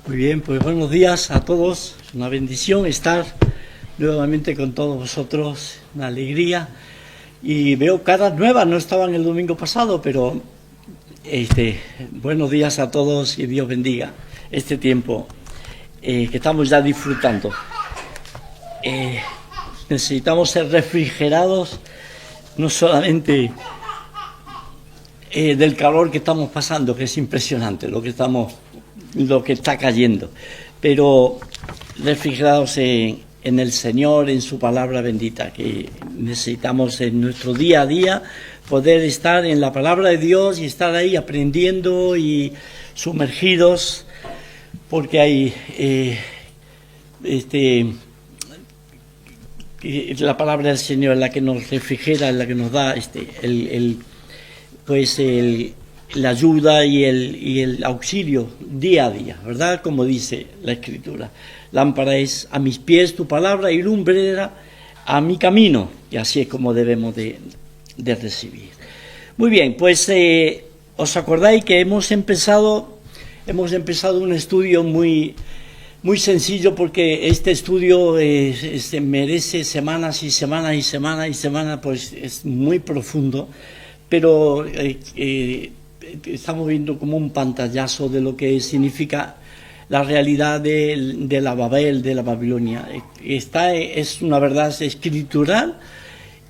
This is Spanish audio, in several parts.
Muy bien, pues buenos días a todos. Es una bendición estar nuevamente con todos vosotros, una alegría. Y veo caras nuevas, no estaban el domingo pasado, pero buenos días a todos y Dios bendiga este tiempo que estamos ya disfrutando. Necesitamos ser refrigerados, no solamente del calor que estamos pasando, que es impresionante lo que está cayendo, pero refrigerados en el Señor, en su palabra bendita, que necesitamos en nuestro día a día poder estar en la palabra de Dios y estar ahí aprendiendo y sumergidos, porque hay la palabra del Señor es la que nos refrigera, es la que nos da la ayuda y el auxilio día a día, ¿verdad? Como dice la Escritura. Lámpara es a mis pies tu palabra y lumbrera a mi camino. Y así es como debemos de recibir. Muy bien, pues os acordáis que hemos empezado un estudio muy sencillo, porque este estudio se merece semanas y semanas y semanas y semanas, pues es muy profundo, pero estamos viendo como un pantallazo de lo que significa la realidad de la Babel, de la Babilonia. Es una verdad escritural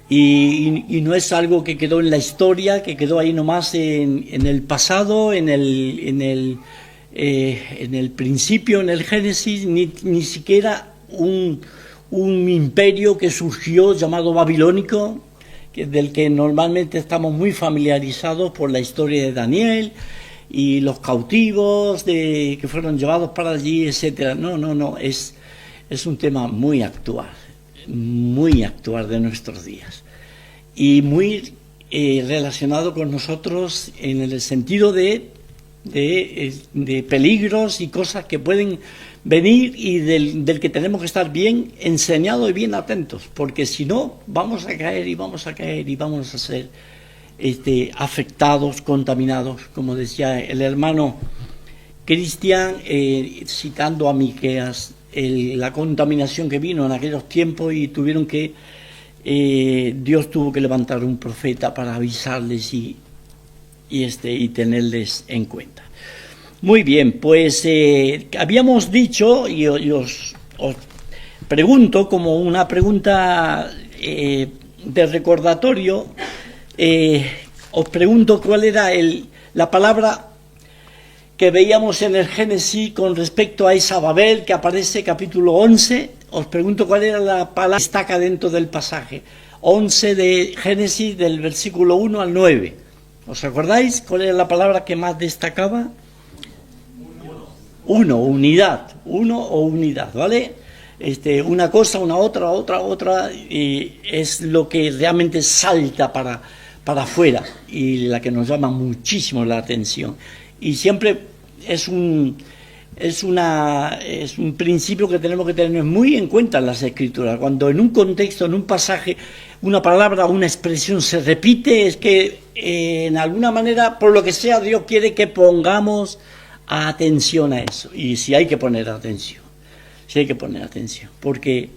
y no es algo que quedó en la historia, que quedó ahí nomás en el pasado, en el principio, en el Génesis, ni siquiera un imperio que surgió llamado babilónico, del que normalmente estamos muy familiarizados por la historia de Daniel y los cautivos que fueron llevados para allí, etcétera. No, es un tema muy actual de nuestros días y muy relacionado con nosotros en el sentido de peligros y cosas que pueden venir y del que tenemos que estar bien enseñados y bien atentos, porque si no vamos a caer y vamos a ser afectados, contaminados, como decía el hermano Cristian, citando a Miqueas, la contaminación que vino en aquellos tiempos y tuvieron que Dios tuvo que levantar un profeta para avisarles y tenerles en cuenta. Muy bien, pues habíamos dicho, y os pregunto como una pregunta de recordatorio, os pregunto cuál era la palabra que veíamos en el Génesis con respecto a esa Babel que aparece capítulo 11. Os pregunto cuál era la palabra que destaca dentro del pasaje 11 de Génesis, del versículo 1 al 9. ¿Os acordáis cuál era la palabra que más destacaba? Unidad, ¿vale? Una cosa, una otra, y es lo que realmente salta para afuera y la que nos llama muchísimo la atención. Y siempre es un principio que tenemos que tener muy en cuenta en las Escrituras. Cuando en un contexto, en un pasaje, una palabra, una expresión se repite, es que en alguna manera, por lo que sea, Dios quiere que pongamos atención a eso. Y si hay que poner atención, porque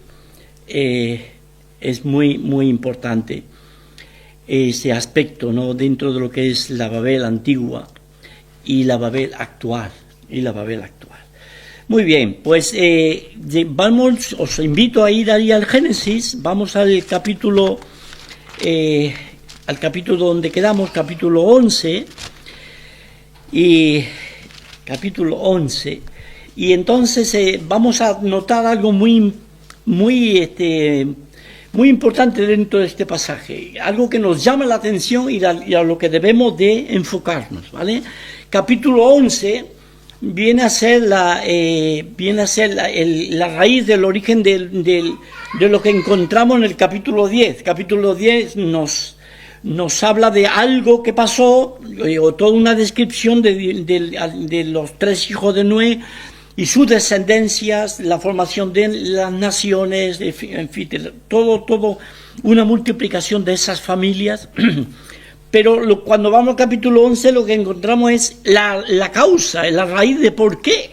es muy importante ese aspecto, ¿no?, dentro de lo que es la Babel antigua y la Babel actual. Muy bien, pues os invito a ir ahí al Génesis. Vamos al capítulo donde quedamos, capítulo 11, y entonces vamos a notar algo muy importante dentro de este pasaje, algo que nos llama la atención y a lo que debemos de enfocarnos, ¿vale? Capítulo 11 viene a ser la raíz del origen de lo que encontramos en el capítulo 10. Capítulo 10 nos habla de algo que pasó, o toda una descripción de los tres hijos de Noé y sus descendencias, la formación de las naciones, en fin, todo una multiplicación de esas familias. Pero cuando vamos al capítulo 11 lo que encontramos es la causa, la raíz de por qué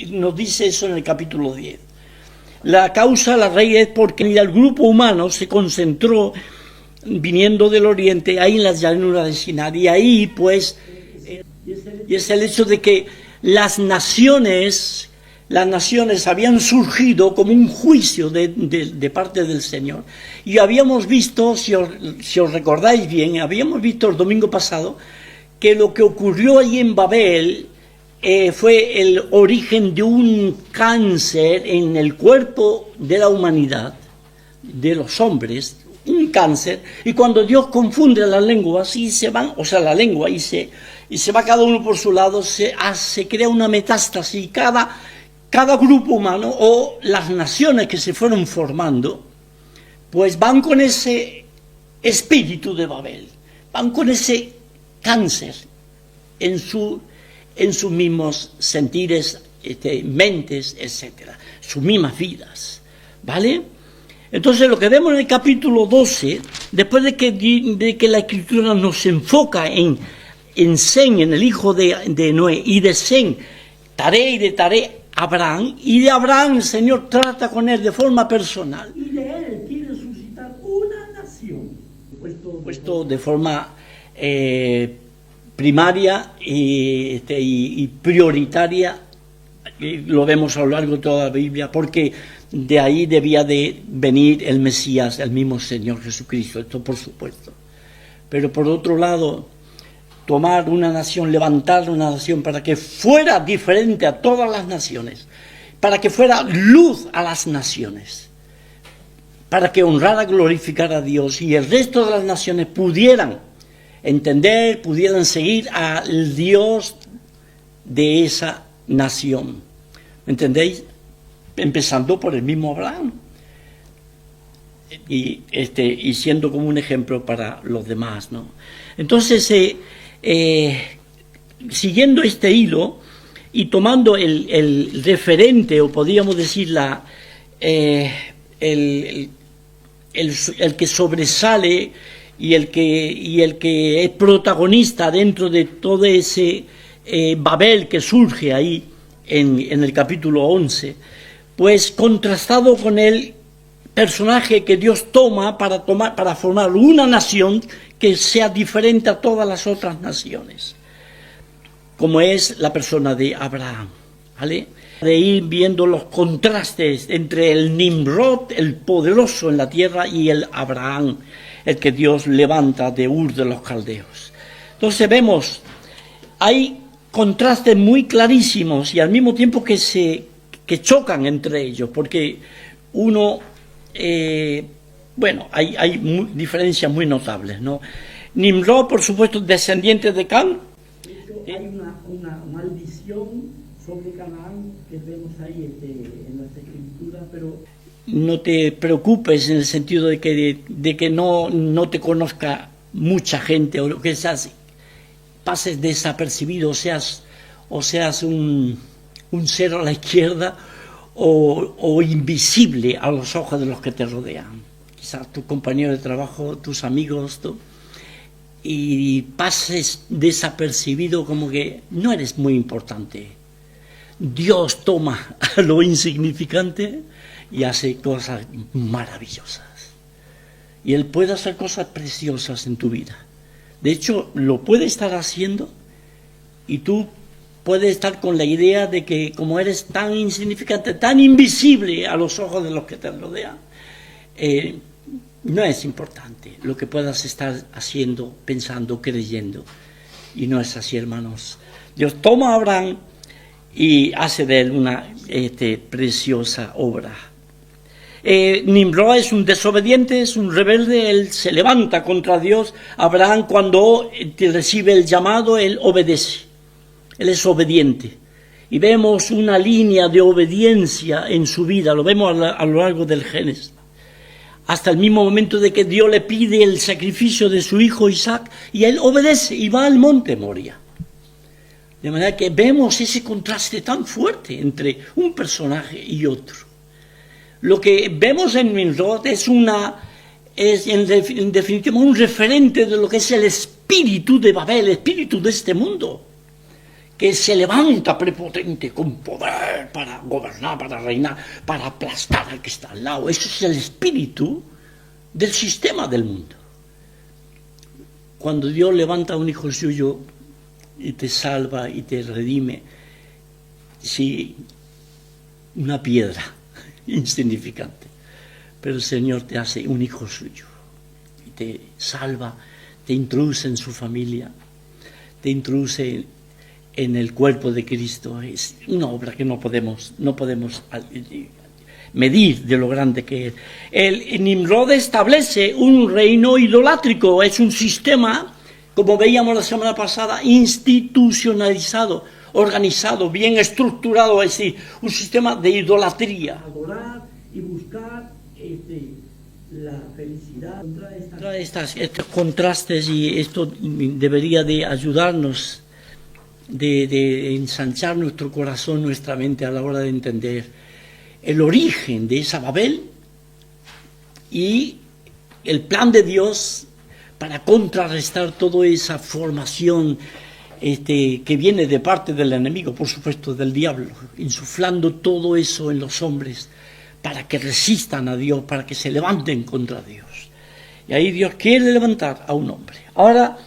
nos dice eso en el capítulo 10. La causa, la raíz, es porque el grupo humano se concentró viniendo del oriente, ahí en las llanuras de Sinai, y ahí pues, y es el hecho de que las naciones habían surgido como un juicio de parte del Señor. Y habíamos visto, si os recordáis bien, habíamos visto el domingo pasado, que lo que ocurrió allí en Babel fue el origen de un cáncer en el cuerpo de la humanidad, de los hombres, un cáncer, y cuando Dios confunde las lenguas y se van, o sea, la lengua, y se va cada uno por su lado, se crea una metástasis, y cada grupo humano o las naciones que se fueron formando, pues van con ese espíritu de Babel, van con ese cáncer en sus mismos sentires, mentes, etcétera, sus mismas vidas, ¿vale? Entonces lo que vemos en el capítulo 12, después de que la Escritura nos enfoca en Sem, en el hijo de Noé, y de Sem, Taré, y de Taré, Abraham, y de Abraham el Señor trata con él de forma personal, y de él quiere suscitar una nación, puesto de forma primaria y prioritaria, lo vemos a lo largo de toda la Biblia, porque de ahí debía de venir el Mesías, el mismo Señor Jesucristo, esto por supuesto. Pero por otro lado, tomar una nación, levantar una nación para que fuera diferente a todas las naciones, para que fuera luz a las naciones, para que honrara, glorificara a Dios y el resto de las naciones pudieran entender, pudieran seguir al Dios de esa nación. ¿Me entendéis? Empezando por el mismo Abraham y siendo como un ejemplo para los demás, ¿no? Entonces, siguiendo este hilo y tomando el referente, o podríamos decir el que sobresale y el que es protagonista dentro de todo ese Babel que surge ahí en el capítulo 11, pues contrastado con el personaje que Dios toma para formar una nación que sea diferente a todas las otras naciones, como es la persona de Abraham, ¿vale? De ir viendo los contrastes entre el Nimrod, el poderoso en la tierra, y el Abraham, el que Dios levanta de Ur de los Caldeos. Entonces vemos, hay contrastes muy clarísimos y al mismo tiempo que chocan entre ellos, porque hay diferencias muy notables, ¿no? Nimrod, por supuesto, descendiente de Cam. Hay una maldición sobre Canaán que vemos ahí en las Escrituras, pero no te preocupes en el sentido de que no te conozca mucha gente, o que pases desapercibido, o seas un cero a la izquierda, o invisible a los ojos de los que te rodean, quizás tu compañero de trabajo, tus amigos, y pases desapercibido, como que no eres muy importante. Dios toma a lo insignificante y hace cosas maravillosas, y Él puede hacer cosas preciosas en tu vida. De hecho, lo puede estar haciendo, y tú puedes estar con la idea de que como eres tan insignificante, tan invisible a los ojos de los que te rodean, no es importante lo que puedas estar haciendo, pensando, creyendo. Y no es así, hermanos. Dios toma a Abraham y hace de él una preciosa obra. Nimrod es un desobediente, es un rebelde, él se levanta contra Dios. Abraham, cuando recibe el llamado, él obedece. Él es obediente. Y vemos una línea de obediencia en su vida, lo vemos a lo largo del Génesis. Hasta el mismo momento de que Dios le pide el sacrificio de su hijo Isaac, y él obedece y va al monte Moria. De manera que vemos ese contraste tan fuerte entre un personaje y otro. Lo que vemos en Nimrod es en definitiva un referente de lo que es el espíritu de Babel, el espíritu de este mundo, que se levanta prepotente con poder para gobernar, para reinar, para aplastar al que está al lado. Eso es el espíritu del sistema del mundo. Cuando Dios levanta a un hijo suyo y te salva y te redime, sí, una piedra insignificante, pero el Señor te hace un hijo suyo y te salva, te introduce en su familia, te introduce en el cuerpo de Cristo. Es una obra que no podemos medir de lo grande que es. El Nimrod establece un reino idolátrico, es un sistema, como veíamos la semana pasada, institucionalizado, organizado, bien estructurado, es decir, un sistema de idolatría. Adorar y buscar la felicidad contra estos contrastes, y esto debería de ayudarnos, de ensanchar nuestro corazón, nuestra mente a la hora de entender el origen de esa Babel y el plan de Dios para contrarrestar toda esa formación que viene de parte del enemigo, por supuesto del diablo, insuflando todo eso en los hombres para que resistan a Dios, para que se levanten contra Dios. Y ahí Dios quiere levantar a un hombre. Ahora,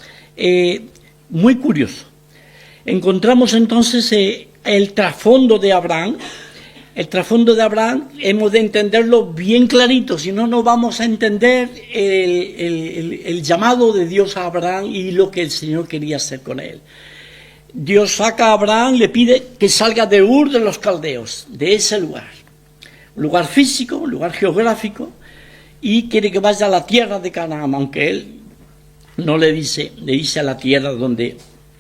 muy curioso, encontramos entonces el trasfondo de Abraham. El trasfondo de Abraham hemos de entenderlo bien clarito, si no, no vamos a entender el llamado de Dios a Abraham y lo que el Señor quería hacer con él. Dios saca a Abraham, le pide que salga de Ur de los Caldeos, de ese lugar. Un lugar físico, un lugar geográfico, y quiere que vaya a la tierra de Canaán, aunque él no le dice a la tierra donde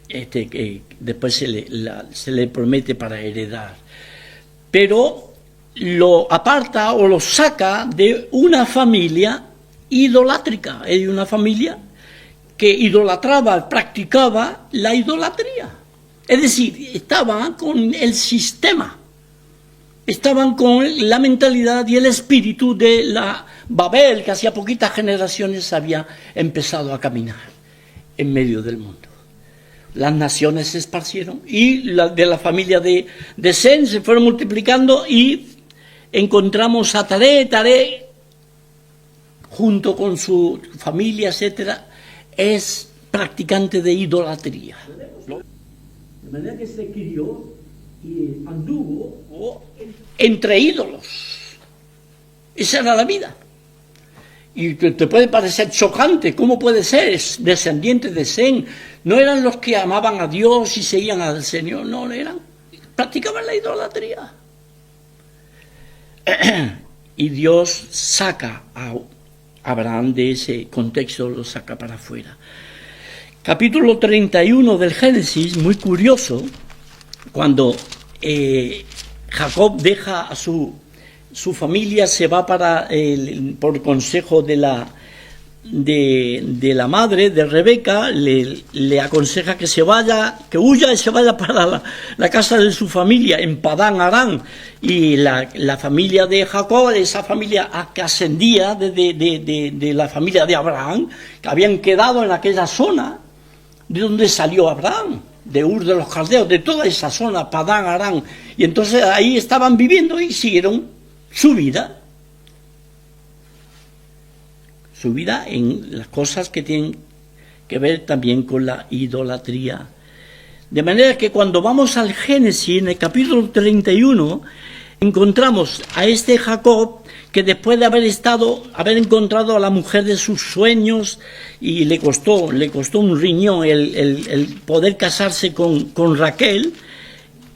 que después se le promete para heredar. Pero lo aparta o lo saca de una familia idolátrica, de una familia que idolatraba, practicaba la idolatría. Es decir, estaban con el sistema, estaban con la mentalidad y el espíritu de la Babel, que hacía poquitas generaciones había empezado a caminar en medio del mundo. Las naciones se esparcieron y de la familia de Sem se fueron multiplicando, y encontramos a Taré, junto con su familia, etcétera, es practicante de idolatría. De manera que se crió y anduvo entre ídolos. Esa era la vida. Y te puede parecer chocante, ¿cómo puede ser? Es descendiente de Sem. No eran los que amaban a Dios y seguían al Señor, no, practicaban la idolatría. Y Dios saca a Abraham de ese contexto, lo saca para afuera. Capítulo 31 del Génesis, muy curioso, cuando Jacob deja a su familia, se va por consejo de la madre de Rebeca, le aconseja que se vaya, que huya y se vaya para la casa de su familia en Padán Aram. Y la familia de Jacob, esa familia que ascendía de la familia de Abraham, que habían quedado en aquella zona de donde salió Abraham, de Ur de los Caldeos, de toda esa zona, Padán Aram. Y entonces ahí estaban viviendo y siguieron su vida en las cosas que tienen que ver también con la idolatría. De manera que cuando vamos al Génesis, en el capítulo 31, encontramos a este Jacob que después de haber encontrado a la mujer de sus sueños, y le costó un riñón el poder casarse con Raquel,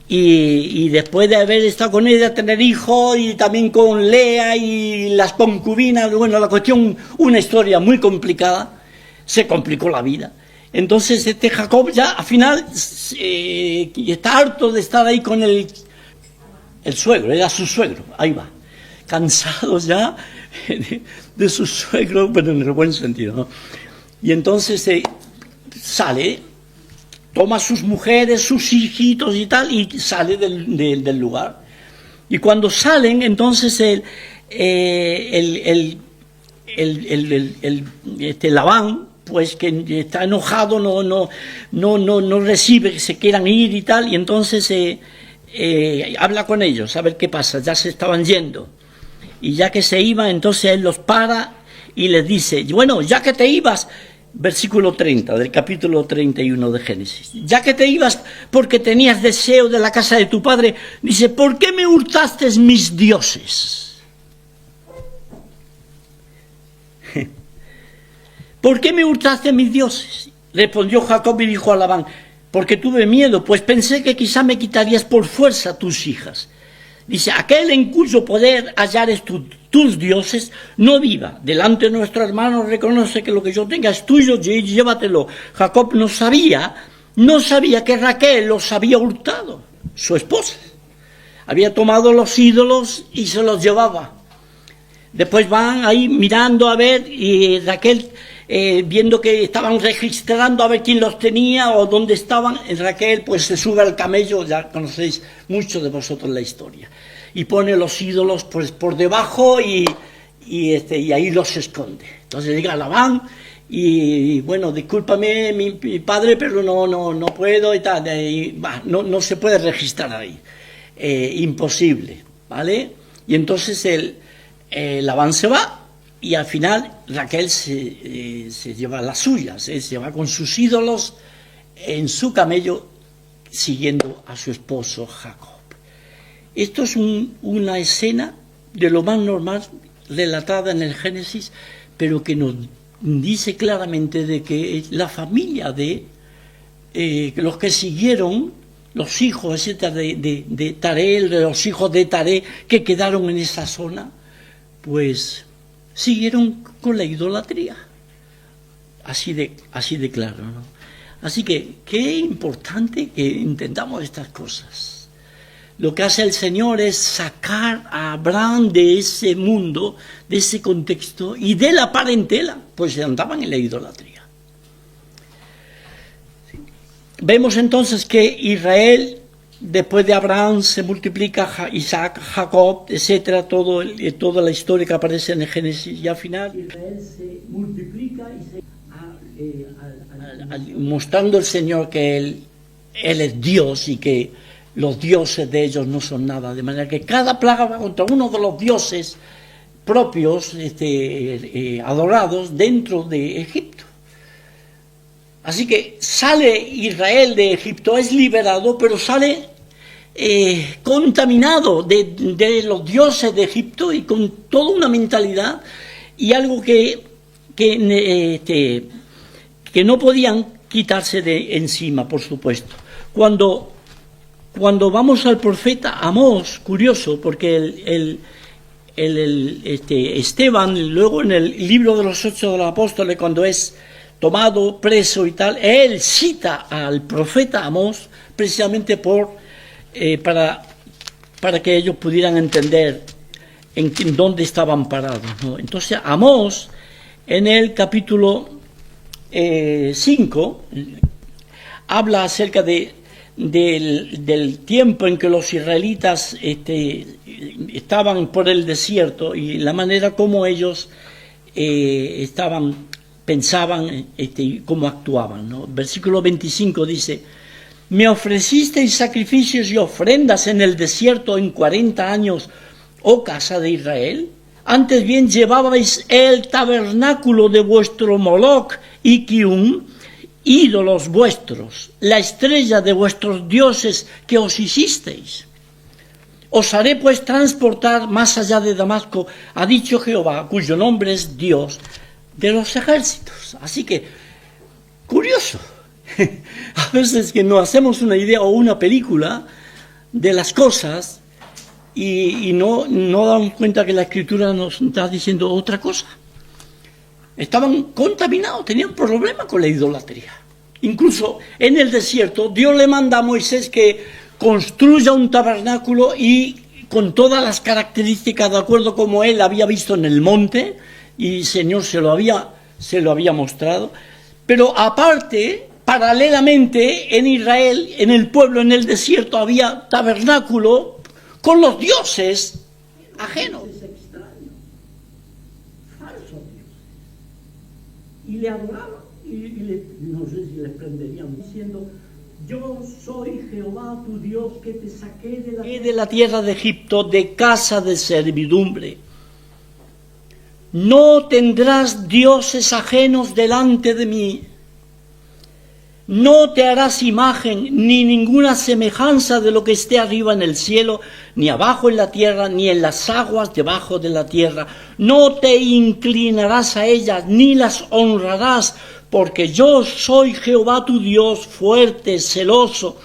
y después de haber estado con ella, tener hijos, y también con Lea y las concubinas, bueno, la cuestión, una historia muy complicada, se complicó la vida. Entonces Jacob ya al final está harto de estar ahí con el suegro, era su suegro, ahí va, cansado ya de su suegro, pero en el buen sentido, ¿no? Y entonces sale, toma sus mujeres, sus hijitos y tal, y sale del lugar. Y cuando salen, entonces Labán pues que está enojado, no recibe que se quieran ir y tal, y entonces habla con ellos, a ver qué pasa, ya se estaban yendo. Y ya que se iban, entonces él los para y les dice, bueno, ya que te ibas, versículo 30 del capítulo 31 de Génesis, ya que te ibas porque tenías deseo de la casa de tu padre, dice, ¿por qué me hurtaste mis dioses? ¿Por qué me hurtaste mis dioses? Respondió Jacob y dijo a Labán, porque tuve miedo, pues pensé que quizá me quitarías por fuerza tus hijas. Dice, aquel en cuyo poder hallares tus dioses, no viva. Delante de nuestro hermano reconoce que lo que yo tenga es tuyo, llévatelo. Jacob no sabía que Raquel los había hurtado, su esposa. Había tomado los ídolos y se los llevaba. Después van ahí mirando a ver, y Raquel, viendo que estaban registrando a ver quién los tenía o dónde estaban, Raquel pues se sube al camello, ya conocéis muchos de vosotros la historia, y pone los ídolos pues por debajo y ahí los esconde. Entonces llega Labán y bueno, discúlpame mi padre, pero no puedo y tal, no se puede registrar ahí, imposible, ¿vale? Y entonces Labán se va. Y al final Raquel se lleva las suyas, se va con sus ídolos en su camello siguiendo a su esposo Jacob. Esto es una escena de lo más normal relatada en el Génesis, pero que nos dice claramente de que la familia de los que siguieron, los hijos, etcétera, de Taré, los hijos de Taré que quedaron en esa zona, pues siguieron con la idolatría, así de claro, ¿no? Así que qué importante que entendamos estas cosas. Lo que hace el Señor es sacar a Abraham de ese mundo, de ese contexto y de la parentela, pues andaban en la idolatría. Vemos entonces que Israel, después de Abraham, se multiplica Isaac, Jacob, etcétera, toda la historia que aparece en el Génesis, y al final Israel se multiplica y mostrando el Señor que él es Dios y que los dioses de ellos no son nada, de manera que cada plaga va contra uno de los dioses propios adorados dentro de Egipto. Así que sale Israel de Egipto, es liberado, pero sale contaminado de los dioses de Egipto y con toda una mentalidad y algo que no podían quitarse de encima, por supuesto. Cuando vamos al profeta Amós, curioso, porque Esteban, luego en el libro de los Hechos de los Apóstoles, cuando es tomado preso y tal, él cita al profeta Amós precisamente para que ellos pudieran entender en dónde estaban parados, ¿no? Entonces Amós, en el capítulo 5, habla acerca del tiempo en que los israelitas estaban por el desierto y la manera como ellos pensaban y cómo actuaban, ¿no? Versículo 25 dice: me ofrecisteis sacrificios y ofrendas en el desierto en 40 años, oh casa de Israel. Antes bien llevabais el tabernáculo de vuestro Moloc y Kium, ídolos vuestros, la estrella de vuestros dioses que os hicisteis. Os haré pues transportar más allá de Damasco, ha dicho Jehová, cuyo nombre es Dios de los ejércitos. Así que, curioso, a veces que nos hacemos una idea o una película de las cosas y no damos cuenta que la Escritura nos está diciendo otra cosa. Estaban contaminados, tenían problemas con la idolatría. Incluso en el desierto, Dios le manda a Moisés que construya un tabernáculo y con todas las características de acuerdo como él había visto en el monte, y el Señor se lo había mostrado. Pero aparte, paralelamente, en Israel, en el pueblo, en el desierto, había tabernáculo con los dioses ajenos, falsos dioses, y le adoraban no sé si les prenderían diciendo: yo soy Jehová tu Dios que te saqué de la tierra de Egipto, de casa de servidumbre. No tendrás dioses ajenos delante de mí. No te harás imagen ni ninguna semejanza de lo que esté arriba en el cielo, ni abajo en la tierra, ni en las aguas debajo de la tierra. No te inclinarás a ellas, ni las honrarás, porque yo soy Jehová tu Dios, fuerte, celoso,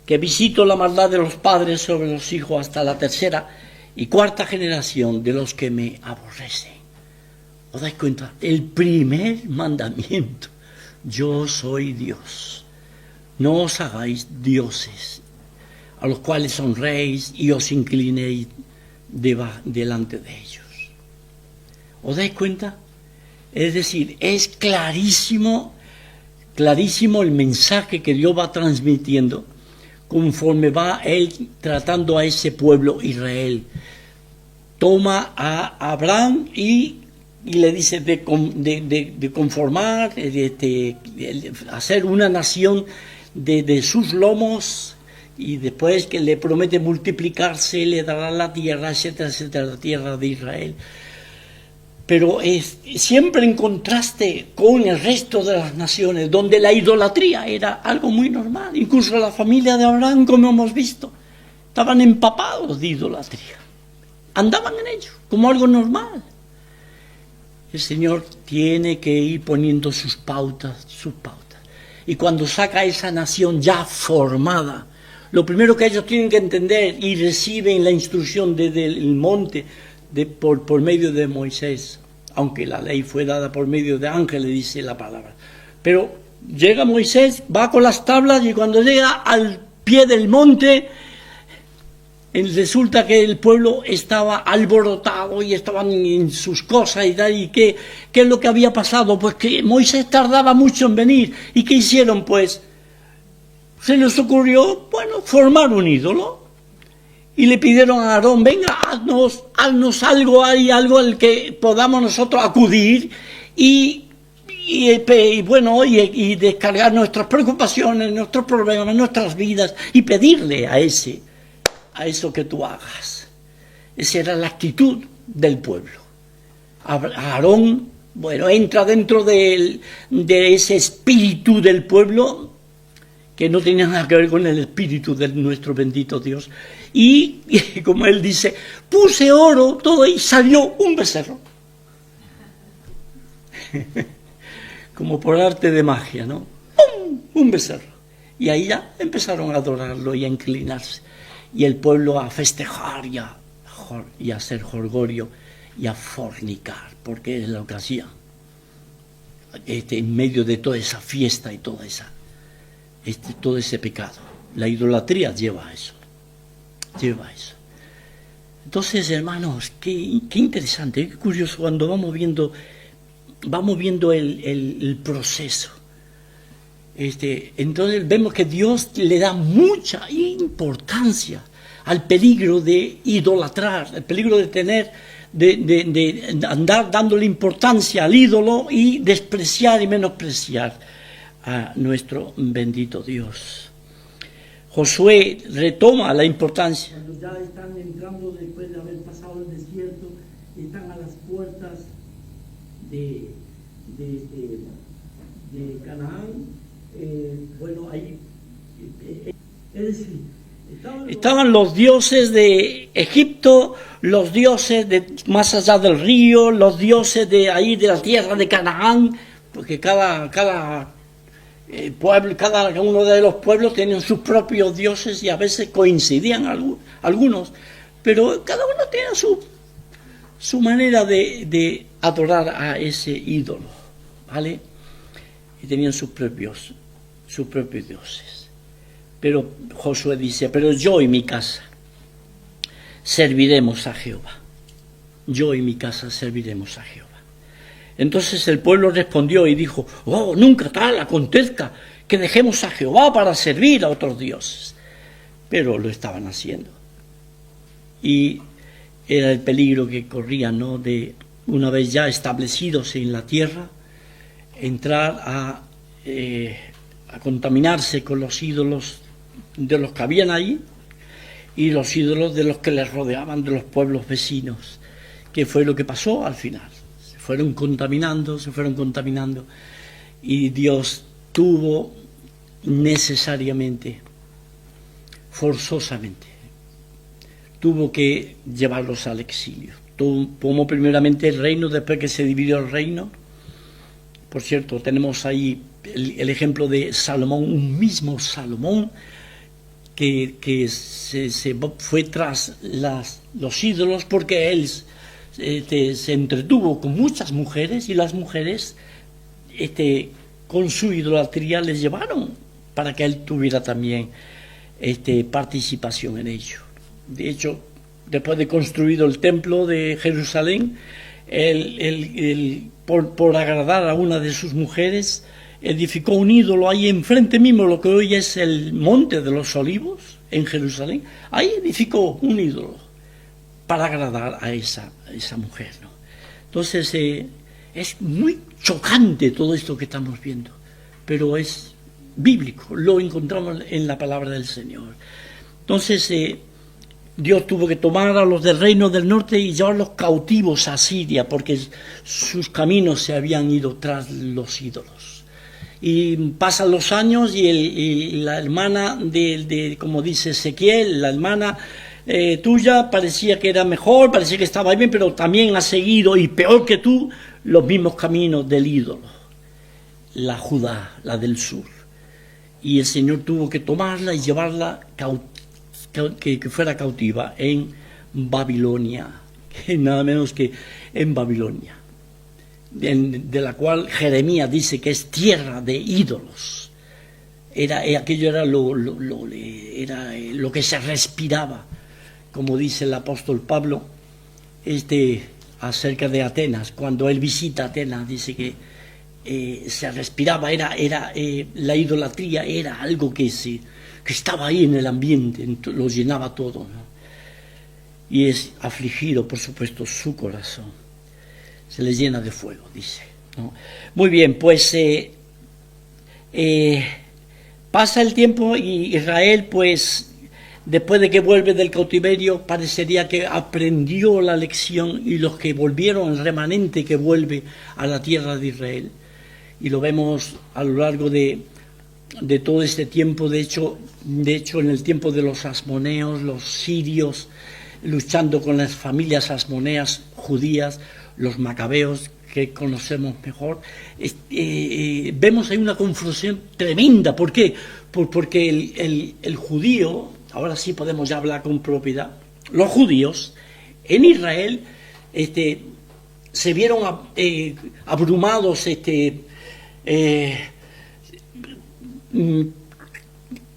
que visito la maldad de los padres sobre los hijos hasta la tercera y cuarta generación de los que me aborrecen. ¿Os dais cuenta? El primer mandamiento: yo soy Dios. No os hagáis dioses a los cuales honréis y os inclinéis delante de ellos. ¿Os dais cuenta? Es decir, es clarísimo el mensaje que Dios va transmitiendo conforme va Él tratando a ese pueblo Israel. Toma a Abraham y le dice de conformar, de hacer una nación de sus lomos, y después que le promete multiplicarse, le dará la tierra, etcétera, etcétera, la tierra de Israel. Pero es siempre en contraste con el resto de las naciones, donde la idolatría era algo muy normal. Incluso la familia de Abraham, como hemos visto, estaban empapados de idolatría. Andaban en ello, como algo normal. El Señor tiene que ir poniendo sus pautas. Y cuando saca esa nación ya formada, lo primero que ellos tienen que entender, y reciben la instrucción desde el monte por medio de Moisés, aunque la ley fue dada por medio de ángeles, dice la palabra. Pero llega Moisés, va con las tablas, y cuando llega al pie del monte, resulta que el pueblo estaba alborotado y estaban en sus cosas y tal. ¿Y qué es lo que había pasado? Pues que Moisés tardaba mucho en venir. ¿Y qué hicieron? Pues se les ocurrió, formar un ídolo. Y le pidieron a Aarón: venga, haznos algo al que podamos nosotros acudir y descargar nuestras preocupaciones, nuestros problemas, nuestras vidas, y pedirle a eso que tú hagas. Esa era la actitud del pueblo. Aarón, entra dentro de ese espíritu del pueblo, que no tenía nada que ver con el espíritu de nuestro bendito Dios. Y como él dice, puse oro, todo, y salió un becerro. Como por arte de magia, ¿no? ¡Pum! Un becerro. Y ahí ya empezaron a adorarlo y a inclinarse. Y el pueblo a festejar y a hacer jolgorio y a fornicar, porque es lo que hacía. En medio de toda esa fiesta y todo ese pecado. La idolatría lleva a eso. Entonces, hermanos, qué interesante, qué curioso cuando vamos viendo el proceso. Entonces vemos que Dios le da mucha importancia al peligro de idolatrar, el peligro de andar dándole importancia al ídolo y despreciar y menospreciar a nuestro bendito Dios. Josué retoma la importancia. Cuando ya están entrando, después de haber pasado el desierto, están a las puertas de Canaán. Ahí, es decir, estaban los dioses de Egipto, los dioses de más allá del río, los dioses de ahí de la tierra de Canaán, porque cada pueblo, cada uno de los pueblos tenían sus propios dioses, y a veces coincidían algunos, pero cada uno tenía su manera de adorar a ese ídolo, ¿vale? Y tenían sus propios dioses. Pero Josué dice: pero yo y mi casa serviremos a Jehová. Yo y mi casa serviremos a Jehová. Entonces el pueblo respondió y dijo: nunca tal acontezca que dejemos a Jehová para servir a otros dioses. Pero lo estaban haciendo. Y era el peligro que corrían, ¿no? De una vez ya establecidos en la tierra, entrar a contaminarse con los ídolos de los que habían ahí y los ídolos de los que les rodeaban, de los pueblos vecinos, que fue lo que pasó al final. Se fueron contaminando, y Dios tuvo necesariamente, forzosamente, tuvo que llevarlos al exilio. Tomó primeramente el reino, después que se dividió el reino. Por cierto, tenemos ahí el ejemplo de Salomón, un mismo Salomón que se fue tras los ídolos, porque él se entretuvo con muchas mujeres, y las mujeres con su idolatría les llevaron para que él tuviera también participación en ello. De hecho, después de construido el templo de Jerusalén, por agradar a una de sus mujeres, edificó un ídolo ahí enfrente mismo, lo que hoy es el Monte de los Olivos, en Jerusalén. Ahí edificó un ídolo para agradar a esa mujer, ¿no? Entonces, es muy chocante todo esto que estamos viendo, pero es bíblico, lo encontramos en la palabra del Señor. Entonces, Dios tuvo que tomar a los del reino del norte y llevarlos cautivos a Siria, porque sus caminos se habían ido tras los ídolos. Y pasan los años y la hermana como dice Ezequiel, la hermana tuya parecía que era mejor, parecía que estaba bien, pero también ha seguido, y peor que tú, los mismos caminos del ídolo, la Judá, la del sur. Y el Señor tuvo que tomarla y llevarla que fuera cautiva en Babilonia, que nada menos que en Babilonia, de la cual Jeremías dice que es tierra de ídolos. Aquello era lo que se respiraba, como dice el apóstol Pablo acerca de Atenas. Cuando él visita Atenas, dice que se respiraba, la idolatría era algo que estaba ahí en el ambiente, lo llenaba todo, ¿no? Y es afligido, por supuesto, su corazón. Se le llena de fuego, dice, ¿no? Muy bien, pues pasa el tiempo y Israel, pues, después de que vuelve del cautiverio, parecería que aprendió la lección, y los que volvieron, el remanente que vuelve a la tierra de Israel, y lo vemos a lo largo de todo este tiempo. De hecho, en el tiempo de los asmoneos, los sirios, luchando con las familias asmoneas judías, los macabeos, que conocemos mejor, vemos ahí una confusión tremenda. ¿Por qué? Porque el judío, ahora sí podemos ya hablar con propiedad, los judíos en Israel se vieron abrumados,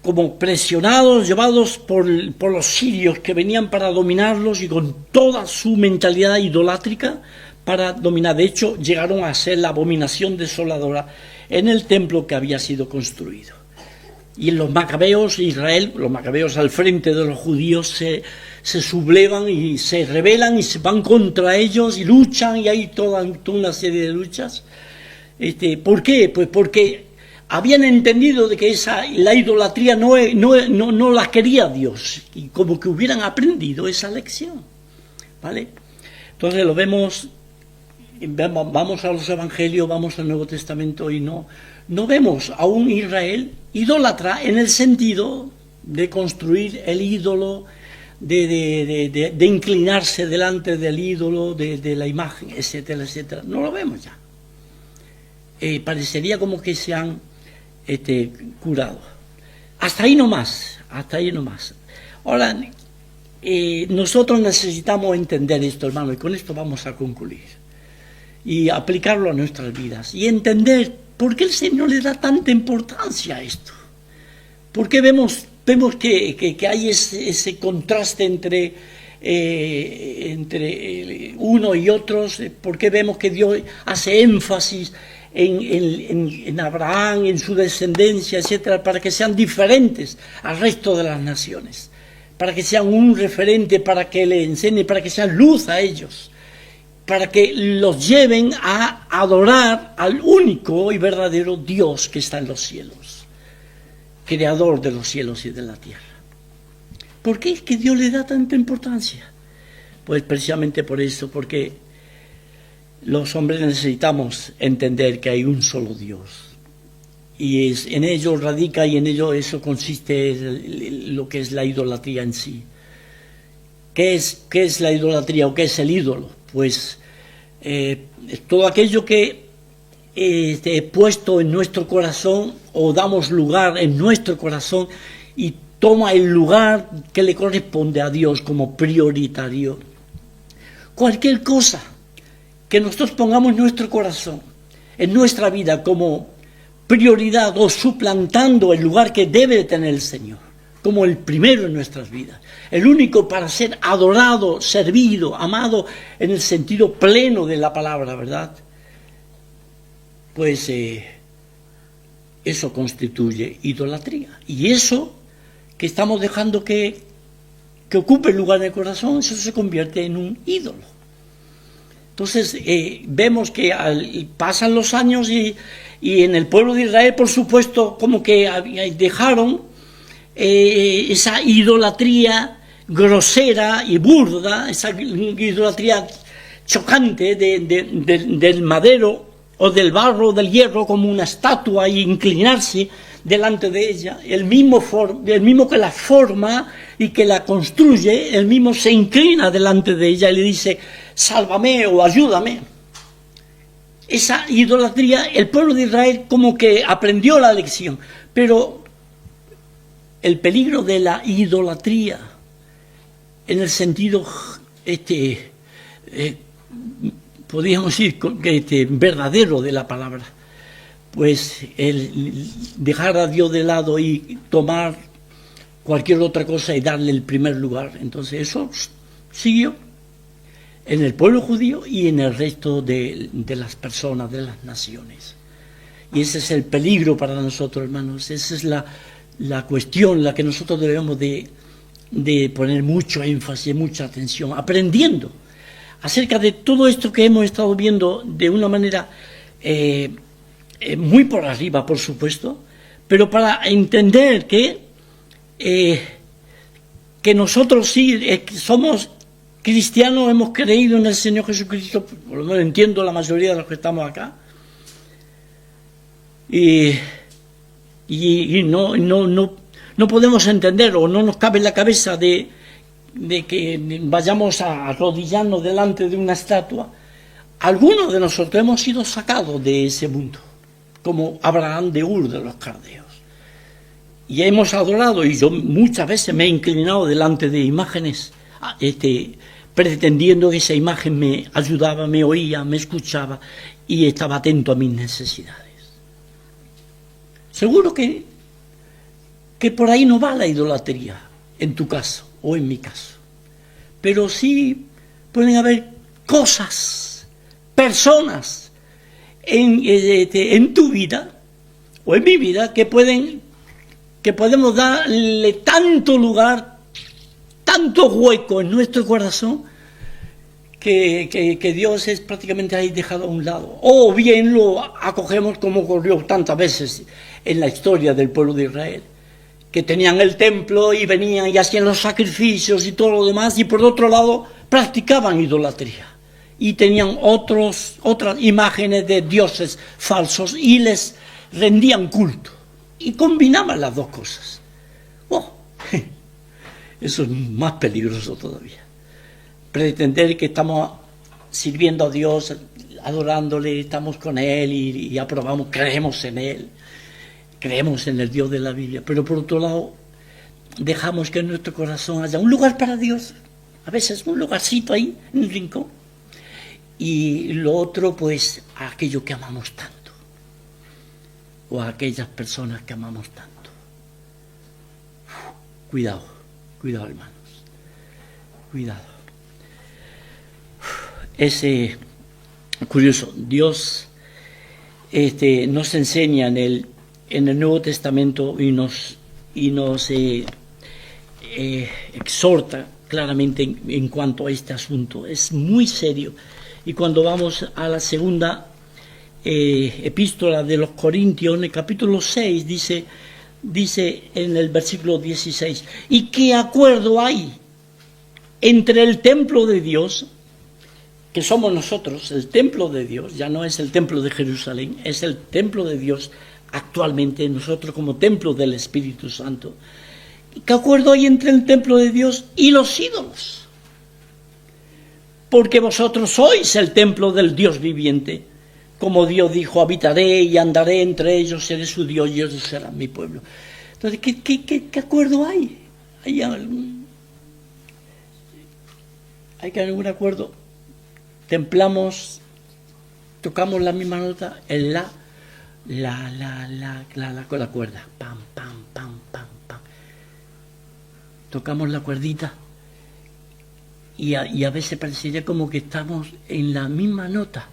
como presionados, llevados por los sirios, que venían para dominarlos, y con toda su mentalidad idolátrica para dominar. De hecho, llegaron a ser la abominación desoladora en el templo que había sido construido. Y los macabeos, Israel, los macabeos al frente de los judíos, se sublevan y se rebelan y se van contra ellos y luchan, y hay toda una serie de luchas. ¿Por qué? Pues porque habían entendido de que la idolatría no la quería Dios, y como que hubieran aprendido esa lección, ¿vale? Entonces lo vemos, vamos a los evangelios, vamos al Nuevo Testamento, y no vemos a un Israel idólatra en el sentido de construir el ídolo, de inclinarse delante del ídolo, de la imagen, etcétera, etcétera. No lo vemos ya. Parecería como que se han curado. Hasta ahí nomás. Ahora, nosotros necesitamos entender esto, hermano, y con esto vamos a concluir, y aplicarlo a nuestras vidas, y entender por qué el Señor le da tanta importancia a esto. ¿Por qué vemos que hay ese contraste entre uno y otros? ¿Por qué vemos que Dios hace énfasis en Abraham, en su descendencia, etcétera, para que sean diferentes al resto de las naciones, para que sean un referente, para que le enseñe, para que sean luz a ellos? para que los lleven a adorar al único y verdadero Dios que está en los cielos, creador de los cielos y de la tierra. ¿Por qué es que Dios le da tanta importancia? Pues precisamente por eso, porque los hombres necesitamos entender que hay un solo Dios. Y en ello radica y en ello eso consiste lo que es la idolatría en sí. ¿Qué es la idolatría o qué es el ídolo? Pues todo aquello que esté puesto en nuestro corazón o damos lugar en nuestro corazón y toma el lugar que le corresponde a Dios como prioritario. Cualquier cosa que nosotros pongamos en nuestro corazón, en nuestra vida como prioridad o suplantando el lugar que debe tener el Señor, como el primero en nuestras vidas, el único para ser adorado, servido, amado en el sentido pleno de la palabra, ¿verdad? Pues eso constituye idolatría. Y eso que estamos dejando que ocupe el lugar en el corazón, eso se convierte en un ídolo. Entonces vemos que pasan los años y en el pueblo de Israel, por supuesto, como que dejaron esa idolatría grosera y burda, esa idolatría chocante del madero o del barro o del hierro como una estatua y inclinarse delante de ella. El mismo que la forma y que la construye, el mismo se inclina delante de ella y le dice: sálvame o ayúdame. Esa idolatría, el pueblo de Israel como que aprendió la lección, pero el peligro de la idolatría, en el sentido, podríamos decir, verdadero de la palabra, pues el dejar a Dios de lado y tomar cualquier otra cosa y darle el primer lugar. Entonces eso siguió en el pueblo judío y en el resto de las personas, de las naciones. Y ese es el peligro para nosotros, hermanos. Esa es la cuestión, la que nosotros debemos de poner mucho énfasis, mucha atención, aprendiendo acerca de todo esto que hemos estado viendo de una manera muy por arriba, por supuesto, pero para entender que nosotros sí somos cristianos, hemos creído en el Señor Jesucristo, por lo menos entiendo la mayoría de los que estamos acá, y no podemos entender o no nos cabe en la cabeza de que vayamos a arrodillarnos delante de una estatua. Algunos de nosotros hemos sido sacados de ese mundo, como Abraham de Ur de los Caldeos, y hemos adorado, y yo muchas veces me he inclinado delante de imágenes, pretendiendo que esa imagen me ayudaba, me oía, me escuchaba y estaba atento a mis necesidades. Seguro que por ahí no va la idolatría, en tu caso o en mi caso, pero sí pueden haber cosas, personas en tu vida o en mi vida que podemos darle tanto lugar, tanto hueco en nuestro corazón que Dios es prácticamente ahí dejado a un lado. O bien lo acogemos como ocurrió tantas veces en la historia del pueblo de Israel, que tenían el templo y venían y hacían los sacrificios y todo lo demás, y por otro lado practicaban idolatría y tenían otras imágenes de dioses falsos y les rendían culto y combinaban las dos cosas. Eso es más peligroso todavía. Pretender que estamos sirviendo a Dios, adorándole, estamos con Él y aprobamos, creemos en Él, creemos en el Dios de la Biblia, pero por otro lado dejamos que en nuestro corazón haya un lugar para Dios, a veces un lugarcito ahí, en un rincón, y lo otro pues a aquello que amamos tanto, o a aquellas personas que amamos tanto. Cuidado, hermanos, cuidado. Es curioso, Dios nos enseña en el Nuevo Testamento y nos exhorta claramente en cuanto a este asunto. Es muy serio Y cuando vamos a la segunda epístola de los Corintios, en el capítulo 6, dice en el versículo 16, ¿y qué acuerdo hay entre el templo de Dios, que somos nosotros, el templo de Dios, ya no es el templo de Jerusalén, es el templo de Dios actualmente, nosotros como templo del Espíritu Santo? ¿Qué acuerdo hay entre el templo de Dios y los ídolos? Porque vosotros sois el templo del Dios viviente. Como Dios dijo, habitaré y andaré entre ellos, seré su Dios y ellos serán mi pueblo. Entonces, ¿qué acuerdo hay? ¿Hay algún acuerdo? Templamos, tocamos la misma nota en la cuerda. Pam, pam, pam, pam, pam. Tocamos la cuerdita y a veces parecería como que estamos en la misma nota.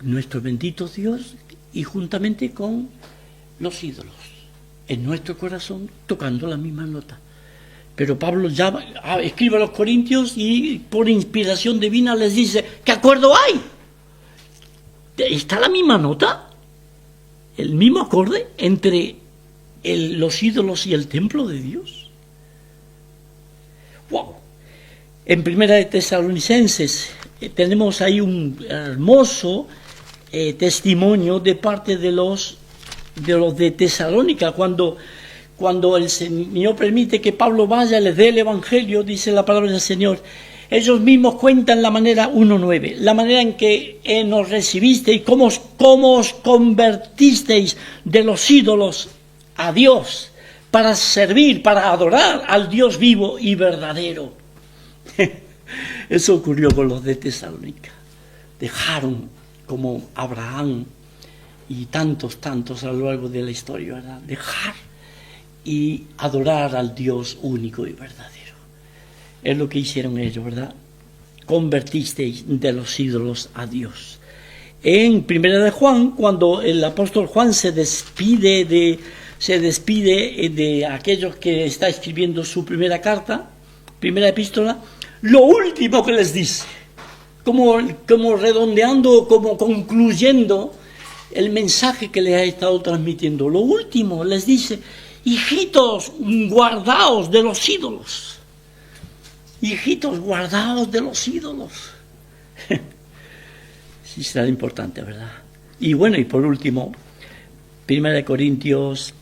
Nuestro bendito Dios y juntamente con los ídolos en nuestro corazón tocando la misma nota. Pero Pablo ya escribe a los Corintios y por inspiración divina les dice, ¿qué acuerdo hay? ¿Está la misma nota? ¿El mismo acorde entre los ídolos y el templo de Dios? ¡Wow! En Primera de Tesalonicenses tenemos ahí un hermoso testimonio de parte de los de Tesalónica, cuando el Señor permite que Pablo vaya, les dé el Evangelio, dice la palabra del Señor. Ellos mismos cuentan la manera, 1:9, la manera en que nos recibisteis, cómo os convertisteis de los ídolos a Dios, para servir, para adorar al Dios vivo y verdadero. Eso ocurrió con los de Tesalónica. Dejaron, como Abraham y tantos a lo largo de la historia, ¿verdad? Dejar y adorar al Dios único y verdadero. Es lo que hicieron ellos, ¿verdad? Convertisteis de los ídolos a Dios. En Primera de Juan, cuando el apóstol Juan se despide de aquellos que está escribiendo su primera carta, primera epístola, lo último que les dice, como redondeando, como concluyendo el mensaje que les ha estado transmitiendo, lo último les dice: hijitos, guardaos de los ídolos. Hijitos, guardaos de los ídolos. Sí, será importante, ¿verdad? Y bueno, y por último, 1 Corintios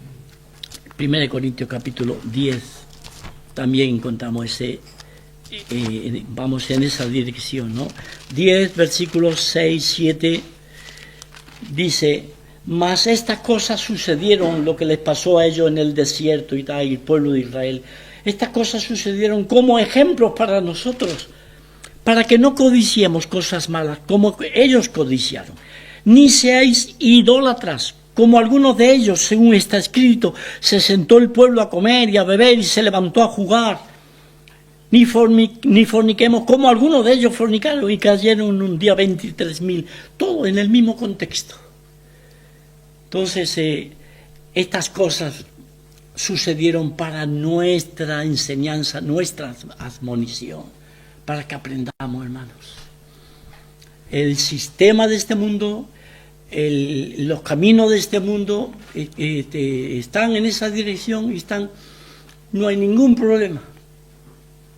capítulo 10, también encontramos vamos en esa dirección, ¿no? 10, versículos 6, 7, dice: mas estas cosas sucedieron, lo que les pasó a ellos en el desierto y tal, y el pueblo de Israel, estas cosas sucedieron como ejemplos para nosotros, para que no codiciemos cosas malas como ellos codiciaron, ni seáis idólatras, como algunos de ellos, según está escrito, se sentó el pueblo a comer y a beber y se levantó a jugar. Ni forniquemos, como algunos de ellos fornicaron y cayeron un día 23.000, todo en el mismo contexto. Entonces, estas cosas sucedieron para nuestra enseñanza, nuestra admonición, para que aprendamos, hermanos. El sistema de este mundo, los caminos de este mundo están en esa dirección y no hay ningún problema.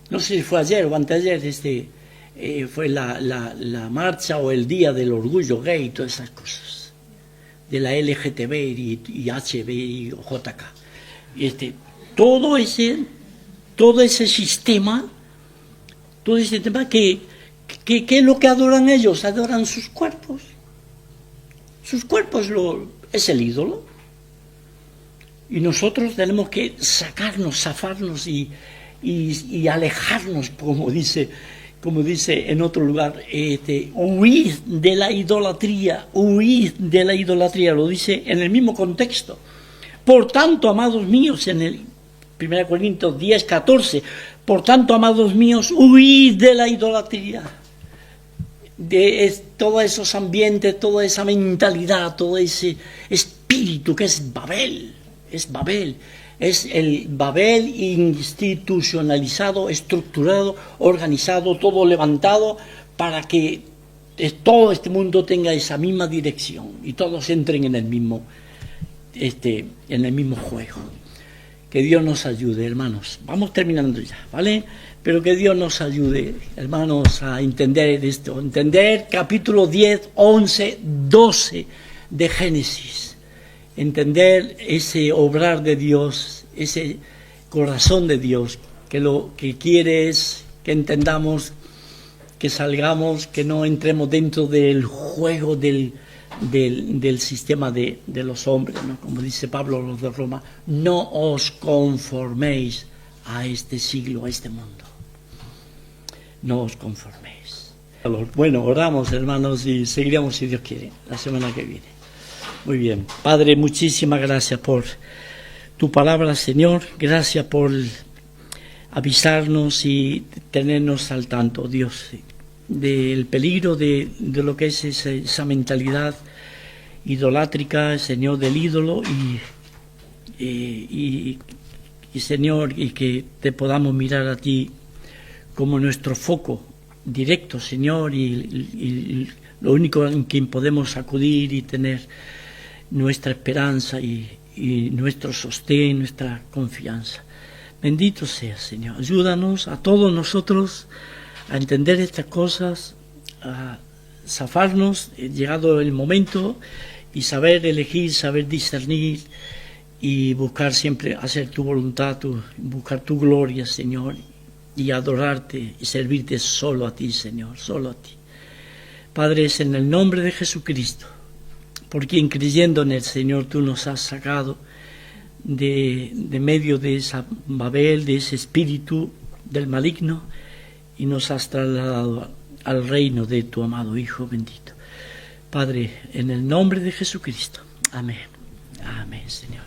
No sé si fue ayer o anteayer, fue la marcha o el día del orgullo gay y todas esas cosas, de la LGTB y HB y JK. Todo ese sistema ¿qué es lo que adoran ellos? Adoran sus cuerpos. Sus cuerpos es el ídolo. Y nosotros tenemos que zafarnos y alejarnos, como dice en otro lugar, huid de la idolatría, lo dice en el mismo contexto. Por tanto, amados míos, en el 1 Corintios 10, 14, por tanto, amados míos, huid de la idolatría, de todos esos ambientes, toda esa mentalidad, todo ese espíritu que es Babel, Es el Babel institucionalizado, estructurado, organizado, todo levantado para que todo este mundo tenga esa misma dirección y todos entren en el mismo juego. Que Dios nos ayude, hermanos. Vamos terminando ya, ¿vale? Pero que Dios nos ayude, hermanos, a entender esto. Entender capítulo 10, 11, 12 de Génesis. Entender ese obrar de Dios, ese corazón de Dios, que lo que quiere es que entendamos, que salgamos, que no entremos dentro del juego del sistema de los hombres, ¿no? Como dice Pablo a los de Roma, no os conforméis a este siglo, a este mundo. No os conforméis. Bueno, oramos, hermanos, y seguiremos, si Dios quiere, la semana que viene. Muy bien. Padre, muchísimas gracias por tu palabra, Señor. Gracias por avisarnos y tenernos al tanto, Dios, del peligro de lo que es esa mentalidad idolátrica, Señor, del ídolo y Señor, y que te podamos mirar a ti como nuestro foco directo, Señor, y lo único en quien podemos acudir y tener nuestra esperanza y nuestro sostén, nuestra confianza. Bendito sea, Señor. Ayúdanos a todos nosotros a entender estas cosas, a zafarnos, llegado el momento, y saber elegir, saber discernir y buscar siempre hacer tu voluntad, buscar tu gloria, Señor, y adorarte y servirte solo a ti, Señor, solo a ti. Padre, es en el nombre de Jesucristo, por quien creyendo en el Señor tú nos has sacado de medio de esa Babel, de ese espíritu del maligno, y nos has trasladado al reino de tu amado Hijo bendito. Padre, en el nombre de Jesucristo. Amén. Amén, Señor.